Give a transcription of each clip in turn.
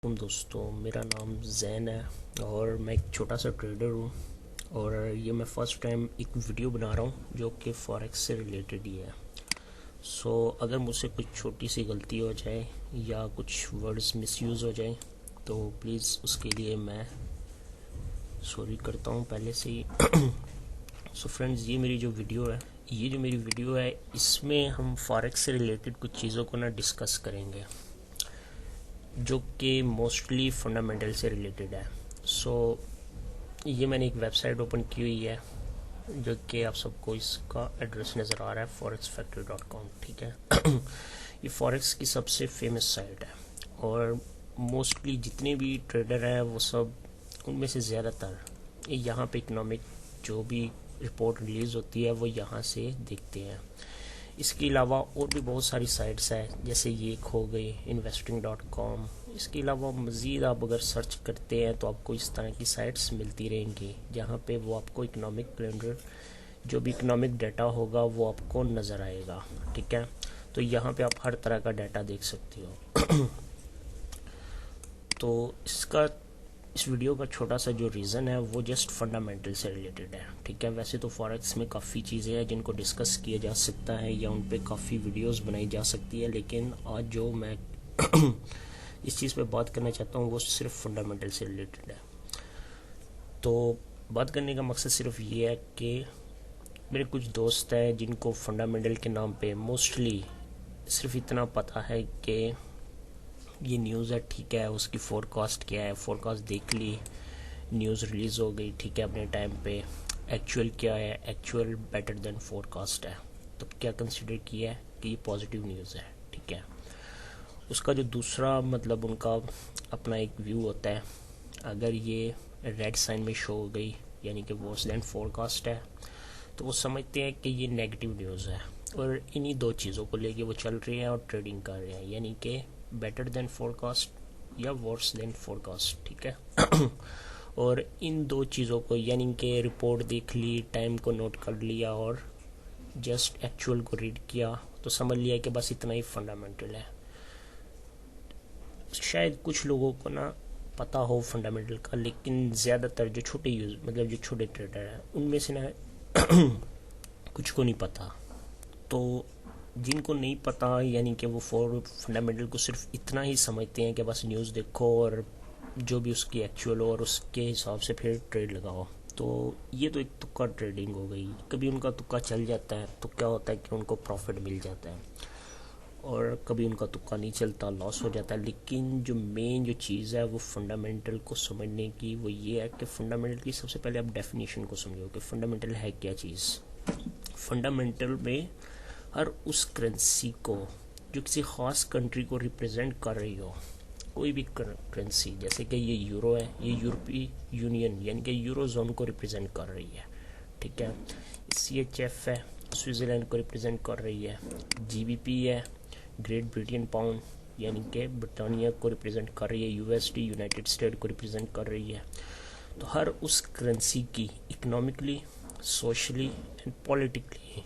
علیکم دوستوں، میرا نام زین ہے اور میں ایک چھوٹا سا ٹریڈر ہوں اور یہ میں فرسٹ ٹائم ایک ویڈیو بنا رہا ہوں جو کہ فوریکس سے ریلیٹڈ ہی ہے. اگر مجھ سے کچھ چھوٹی سی غلطی ہو جائے یا کچھ ورڈز مس یوز ہو جائیں تو پلیز اس کے لیے میں سوری کرتا ہوں پہلے سے ہی. فرینڈز، یہ میری جو ویڈیو ہے اس میں ہم فوریکس سے ریلیٹڈ کچھ چیزوں کو ڈسکس کریں گے جو کہ موسٹلی فنڈامنٹل سے ریلیٹڈ ہے. یہ میں نے ایک ویب سائٹ اوپن کی ہوئی ہے جو کہ آپ سب کو اس کا ایڈریس نظر آ رہا ہے forexfactory.com. ٹھیک ہے. یہ فوریکس کی سب سے فیمس سائٹ ہے اور موسٹلی جتنے بھی ٹریڈر ہیں وہ سب ان میں سے زیادہ تر یہاں پہ اکنامک جو بھی رپورٹ ریلیز ہوتی ہے وہ یہاں سے دیکھتے ہیں. اس کے علاوہ اور بھی بہت ساری سائٹس ہیں جیسے یہ ایک ہو گئی investing.com. اس کے علاوہ مزید آپ اگر سرچ کرتے ہیں تو آپ کو اس طرح کی سائٹس ملتی رہیں گی جہاں پہ وہ آپ کو اکنامک کیلنڈر جو بھی اکنامک ڈیٹا ہوگا وہ آپ کو نظر آئے گا. ٹھیک ہے. تو یہاں پہ آپ ہر طرح کا ڈیٹا دیکھ سکتے ہو. تو اس ویڈیو کا چھوٹا سا جو ریزن ہے وہ جسٹ فنڈامنٹل سے ریلیٹڈ ہے. ٹھیک ہے. ویسے تو فوریکس میں کافی چیزیں ہیں جن کو ڈسکس کیا جا سکتا ہے یا ان پہ کافی ویڈیوز بنائی جا سکتی ہے، لیکن آج جو میں اس چیز پہ بات کرنا چاہتا ہوں وہ صرف فنڈامنٹل سے ریلیٹڈ ہے. تو بات کرنے کا مقصد صرف یہ ہے کہ میرے کچھ دوست ہیں جن کو فنڈامنٹل کے نام پہ موسٹلی صرف اتنا پتہ ہے کہ یہ نیوز ہے. ٹھیک ہے. اس کی فور کاسٹ کیا ہے، فور کاسٹ دیکھ لی، نیوز ریلیز ہو گئی. ٹھیک ہے. اپنے ٹائم پہ ایکچوئل کیا ہے، actual better than forecast ہے. تو کیا کنسیڈر کیا ہے کہ یہ پازیٹیو نیوز ہے. ٹھیک ہے. اس کا جو دوسرا مطلب ان کا اپنا ایک ویو ہوتا ہے، اگر یہ ریڈ سائن میں شو ہو گئی یعنی کہ ورس دین فور کاسٹ ہے تو وہ سمجھتے ہیں کہ یہ نیگیٹو نیوز ہے اور انہی دو چیزوں کو لے کے وہ چل رہے ہیں اور ٹریڈنگ کر رہے ہیں، یعنی کہ بیٹر دین فور کاسٹ یا ورس دین فور کاسٹ. ٹھیک ہے. اور ان دو چیزوں کو یعنی کہ رپورٹ دیکھ لی، ٹائم کو نوٹ کر لیا اور جسٹ ایکچوئل کو ریڈ کیا تو سمجھ لیا کہ بس اتنا ہی فنڈامنٹل ہے. شاید کچھ لوگوں کو پتہ ہو فنڈامنٹل کا، لیکن زیادہ تر جو چھوٹے ٹریڈر ہیں ان میں سے کچھ کو نہیں پتہ. تو جن کو نہیں پتہ یعنی کہ وہ فنڈامنٹل کو صرف اتنا ہی سمجھتے ہیں کہ بس نیوز دیکھو اور جو بھی اس کی ایکچوئل ہو اور اس کے حساب سے پھر ٹریڈ لگاؤ. تو یہ تو ایک تکا ٹریڈنگ ہو گئی. کبھی ان کا تکا چل جاتا ہے تو کیا ہوتا ہے کہ ان کو پروفٹ مل جاتا ہے اور کبھی ان کا تکا نہیں چلتا، لاس ہو جاتا ہے. لیکن جو مین جو چیز ہے وہ فنڈامنٹل کو سمجھنے کی وہ یہ ہے کہ فنڈامنٹل کی سب سے پہلے آپ ڈیفینیشن کو سمجھو کہ فنڈامنٹل ہے کیا چیز. فنڈامنٹل میں ہر اس کرنسی کو جو کسی خاص کنٹری کو ریپرزینٹ کر رہی ہو، کوئی بھی کرنسی، جیسے کہ یہ یورو ہے، یہ یورپی یونین یعنی کہ یورو زون کو ریپرزینٹ کر رہی ہے. ٹھیک ہے. CHF ہے، سوئٹزرلینڈ کو ریپرزینٹ کر رہی ہے. GBP ہے، گریٹ برٹن پاؤنڈ یعنی کہ برطانیہ کو ریپرزینٹ کر رہی ہے. USD یونائٹڈ اسٹیٹ کو ریپرزینٹ کر رہی ہے. تو ہر اس کرنسی کی اکنامکلی، سوشلی اینڈ پولیٹیکلی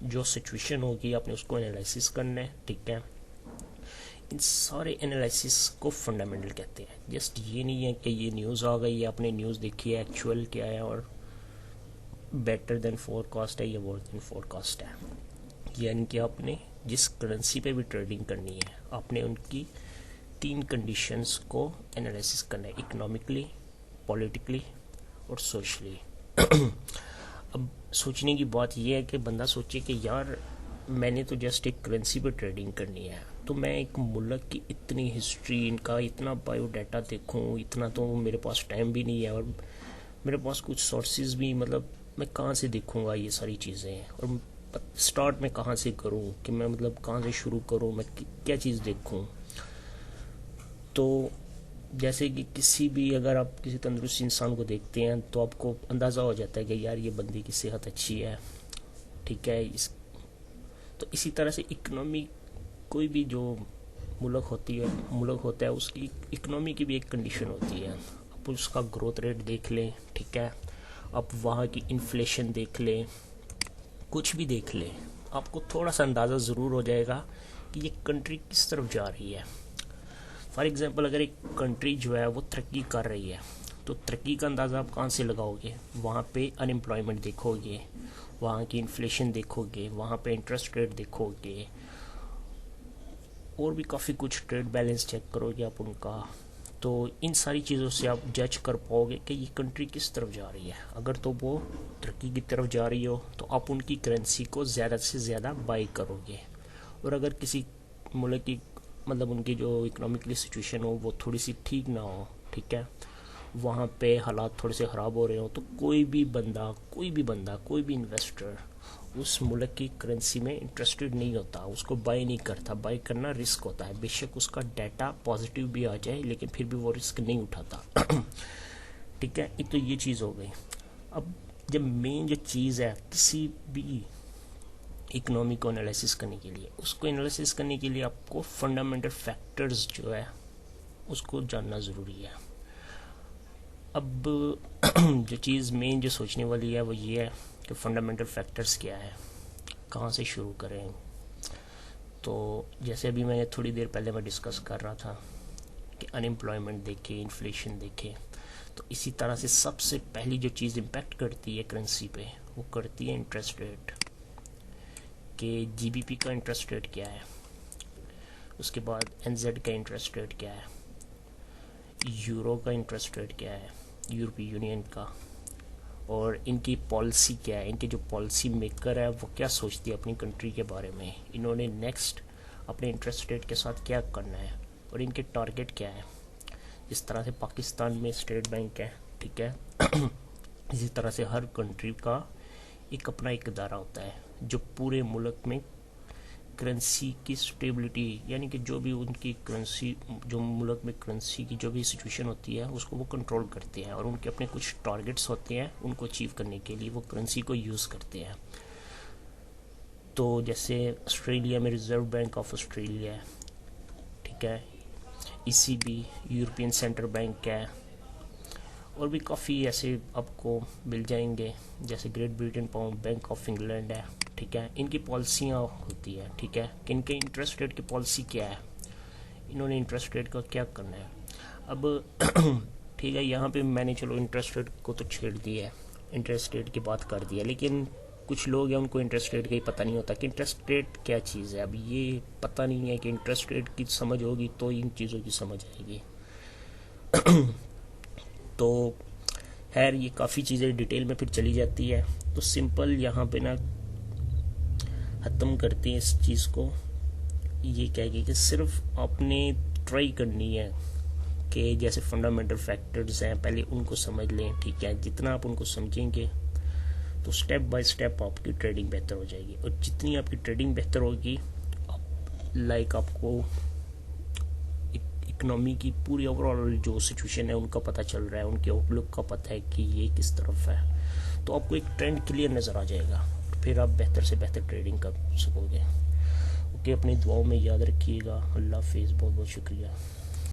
جو سچویشن ہوگی آپ نے اس کو انالائسس کرنا ہے. ٹھیک ہے. ان سارے انالائسس کو فنڈامنٹل کہتے ہیں. جسٹ یہ نہیں ہے کہ یہ نیوز آ گئی، آپ نے نیوز دیکھی ہے، ایکچوئل کیا ہے اور بیٹر دین فور کاسٹ ہے یا ورس دین فور کاسٹ ہے. یعنی کہ آپ نے جس کرنسی پہ بھی ٹریڈنگ کرنی ہے آپ نے ان کی 3 کنڈیشنز کو انالائسس کرنا ہے: اکنامکلی، پولیٹیکلی اور سوشلی. اب سوچنے کی بات یہ ہے کہ بندہ سوچے کہ یار میں نے تو جسٹ ایک کرنسی پہ ٹریڈنگ کرنی ہے تو میں ایک ملک کی اتنی ہسٹری، ان کا اتنا بایو ڈیٹا دیکھوں، اتنا تو میرے پاس ٹائم بھی نہیں ہے اور میرے پاس کچھ سورسز بھی، میں کہاں سے دیکھوں گا یہ ساری چیزیں اور سٹارٹ میں کہاں سے کروں کہ میں کہاں سے شروع کروں، میں کیا چیز دیکھوں. تو جیسے کہ کسی بھی اگر آپ کسی تندرست انسان کو دیکھتے ہیں تو آپ کو اندازہ ہو جاتا ہے کہ یار یہ بندے کی صحت اچھی ہے. ٹھیک ہے. تو اسی طرح سے اکنامی، کوئی بھی جو ملک ہوتا ہے اس کی اکنامی کی بھی ایک کنڈیشن ہوتی ہے. آپ اس کا گروتھ ریٹ دیکھ لیں. ٹھیک ہے. آپ وہاں کی انفلیشن دیکھ لیں، کچھ بھی دیکھ لیں، آپ کو تھوڑا سا اندازہ ضرور ہو جائے گا کہ یہ کنٹری کس طرف جا رہی ہے. فار ایگزامپل اگر ایک کنٹری جو ہے وہ ترقی کر رہی ہے تو ترقی کا اندازہ آپ کہاں سے لگاؤ گے؟ وہاں پہ ان امپلائمنٹ دیکھو گے، وہاں کی انفلیشن دیکھو گے، وہاں پہ انٹرسٹ ریٹ دیکھو گے، اور بھی کافی کچھ، ٹریڈ بیلنس چیک کرو گے آپ ان کا. تو ان ساری چیزوں سے آپ جج کر پاؤ گے کہ یہ کنٹری کس طرف جا رہی ہے. اگر تو وہ ترقی کی طرف جا رہی ہو تو آپ ان کی کرنسی کو زیادہ سے زیادہ بائی کرو گے. اور اگر کسی ملک کی مطلب ان کی جو اکنامکلی سچویشن ہو وہ تھوڑی سی ٹھیک نہ ہو، ٹھیک ہے، وہاں پہ حالات تھوڑے سے خراب ہو رہے ہوں، تو کوئی بھی کوئی بھی انویسٹر اس ملک کی کرنسی میں انٹرسٹڈ نہیں ہوتا، اس کو بائی نہیں کرتا. بائی کرنا رسک ہوتا ہے، بے شک اس کا ڈیٹا پازیٹیو بھی آ جائے لیکن پھر بھی وہ رسک نہیں اٹھاتا. ٹھیک ہے، تو یہ چیز ہو گئی. اب جب مین جو چیز ہے کسی بھی اکنامی کو انالیسس کرنے کے لیے، اس کو انالیسس کرنے کے لیے آپ کو فنڈامنٹل فیکٹرز جو ہے اس کو جاننا ضروری ہے. اب جو چیز مین جو سوچنے والی ہے وہ یہ ہے کہ فنڈامنٹل فیکٹرز کیا ہے، کہاں سے شروع کریں. تو جیسے ابھی میں تھوڑی دیر پہلے میں ڈسکس کر رہا تھا کہ ان امپلائمنٹ دیکھیں، انفلیشن دیکھیں، تو اسی طرح سے سب سے پہلی جو چیز امپیکٹ کرتی ہے کرنسی پہ وہ کرتی ہے انٹرسٹ ریٹ، کہ جی بی پی کا انٹرسٹ ریٹ کیا ہے، اس کے بعد این زیڈ کا انٹرسٹ ریٹ کیا ہے، یورو کا انٹرسٹ ریٹ کیا ہے، یورپی یونین کا، اور ان کی پالیسی کیا ہے، ان کے جو پالیسی میکر ہے وہ کیا سوچتی ہے اپنی کنٹری کے بارے میں، انہوں نے نیکسٹ اپنے انٹرسٹ ریٹ کے ساتھ کیا کرنا ہے اور ان کے ٹارگٹ کیا ہے. جس طرح سے پاکستان میں اسٹیٹ بینک ہے، ٹھیک ہے، اسی طرح سے ہر کنٹری کا ایک اپنا ایک ادارہ ہوتا ہے جو پورے ملک میں کرنسی کی سٹیبلٹی، یعنی کہ جو بھی ان کی کرنسی، جو ملک میں کرنسی کی جو بھی سچویشن ہوتی ہے اس کو وہ کنٹرول کرتے ہیں، اور ان کے اپنے کچھ ٹارگٹس ہوتے ہیں، ان کو اچیو کرنے کے لیے وہ کرنسی کو یوز کرتے ہیں. تو جیسے آسٹریلیا میں ریزرو بینک آف آسٹریلیا ہے، ٹھیک ہے، E C B, European central bank ہے، اور بھی کافی ایسے آپ کو مل جائیں گے، جیسے Great Britain pound bank of England ہے، ٹھیک ہے. ان کی پالیسیاں ہوتی ہیں، ٹھیک ہے، کہ ان کے انٹرسٹ ریٹ کی پالیسی کیا ہے، انہوں نے انٹرسٹ ریٹ کا کیا کرنا ہے. اب ٹھیک ہے، یہاں پہ میں نے چلو انٹرسٹ ریٹ کو تو چھیڑ دیا ہے، انٹرسٹ ریٹ کی بات کر دی ہے، لیکن کچھ لوگ ہیں ان کو انٹرسٹ ریٹ کا ہی پتہ نہیں ہوتا کہ انٹرسٹ ریٹ کیا چیز ہے. اب یہ پتہ نہیں ہے کہ انٹرسٹ ریٹ کی سمجھ ہوگی تو ان چیزوں کی سمجھ آئے گی. تو خیر یہ کافی چیزیں ڈیٹیل میں پھر چلی جاتی ہے، تو سمپل یہاں پہ نا ختم کرتے ہیں اس چیز کو، یہ کہہ گئی کہ صرف آپ نے ٹرائی کرنی ہے کہ جیسے فنڈامنٹل فیکٹرز ہیں پہلے ان کو سمجھ لیں، ٹھیک ہے. جتنا آپ ان کو سمجھیں گے تو سٹیپ بائی سٹیپ آپ کی ٹریڈنگ بہتر ہو جائے گی، اور جتنی آپ کی ٹریڈنگ بہتر ہوگی آپ کو اکنامی کی پوری اوور آل جو سچویشن ہے ان کا پتہ چل رہا ہے، ان کے آؤٹ لک کا پتہ ہے کہ یہ کس طرف ہے، تو آپ کو ایک ٹرینڈ کلیئر نظر آ جائے گا، پھر آپ بہتر سے بہتر ٹریڈنگ کر سکو گے. اوکے، اپنی دعاؤں میں یاد رکھیے گا. اللہ حافظ، بہت بہت شکریہ.